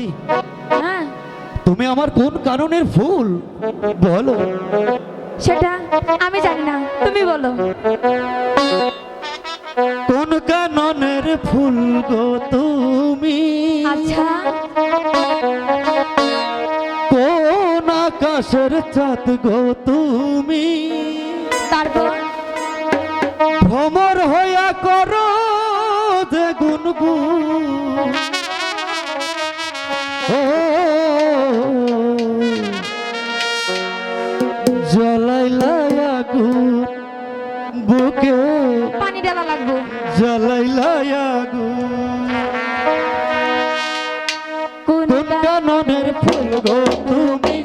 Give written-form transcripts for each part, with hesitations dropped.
তুমি হ্যাঁ তুমি আমার কোন কারণের ফুল বলো। সেটা আমি জানি না, তুমি বলো। কোন কাননের ফুল গো তুমি, আচ্ছা কোন আকাশের চাঁদ গো তুমি, তারপর ভ্রমর হইয়া করো যে গুনগুন, ও জ্বালাইলাই আগুন বুকে, পানি ডালা লাগবো। জ্বালাইলাই আগুন। কোন কোন কাননের ফুল গো তুমি,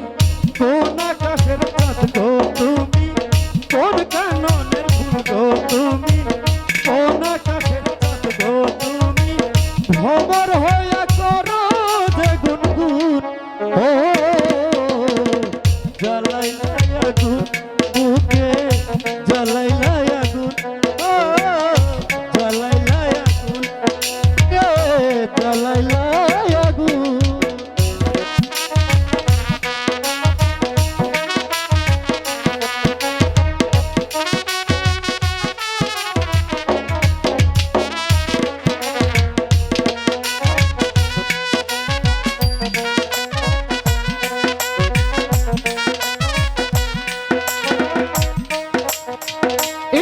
কোন আকাশের চাঁদ গো তুমি, কোন কাননের ফুল গো তুমি, কোন আকাশের চাঁদ গো তুমি, ভ্রমর হইয়া করো যে গুনগুন, ও জ্বালাইলাই আগুন বুকে, জ্বালাইলাই আগুন, ও জ্বালাইলাই আগুন, জ্বালাইলাই আগুন।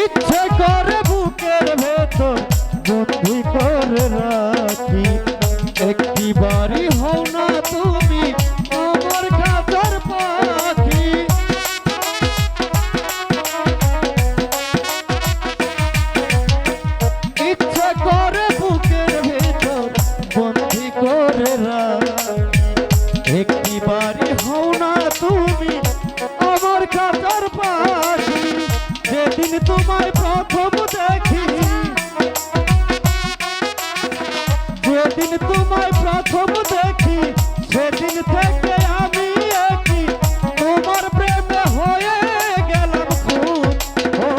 ইচ্ছে করে বুকের ভেতর বন্দি করে রাখি, একটি বাড়ি হও না তুমি আমার কাছের পাখি। ইচ্ছে করে বুকের ভেতর বন্দি করে রাখি, একটি বাড়ি হও না তুমি আমার কাছের পাখি। যেদিন তোমায় প্রথম দেখি, যেদিন তোমায় প্রথম দেখি, সেদিন থেকে আমি একই তোমার প্রেমে হয়ে গেলাম খুন, ও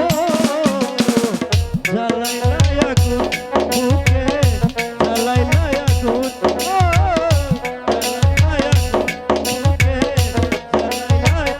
জ্বালাইলাই আগুন বুকে, জ্বালাইলাই আগুন, ও জ্বালাইলাই আগুন বুকে, জ্বালাইলাই।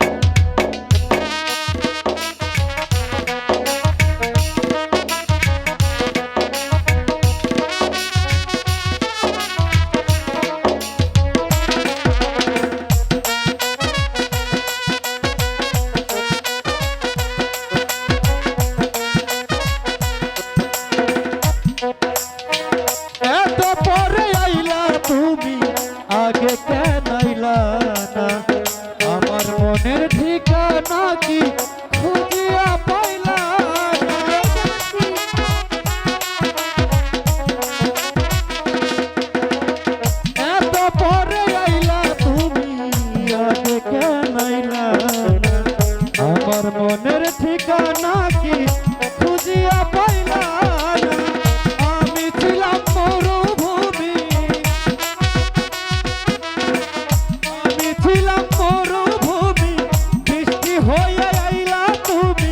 এত পরে আইলা তুমি, আগে কেন আইলা না, আমার মনের ঠিকানা কি খুঁজিয়া পাইলা না। এত পরে আইলা তুমি, আগে কেন আইলা না, আমার মনের ঠিকানা কি খুঁজিয়া পাইলা না। আমি ছিলাম মরুভূমি, আমি ছিলাম মরুভূমি, বৃষ্টি হয়ে আইলা তুমি,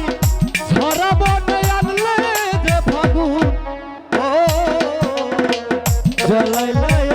ঝরা বনে আনলে যে ফাগুন, ও জ্বালাইলাই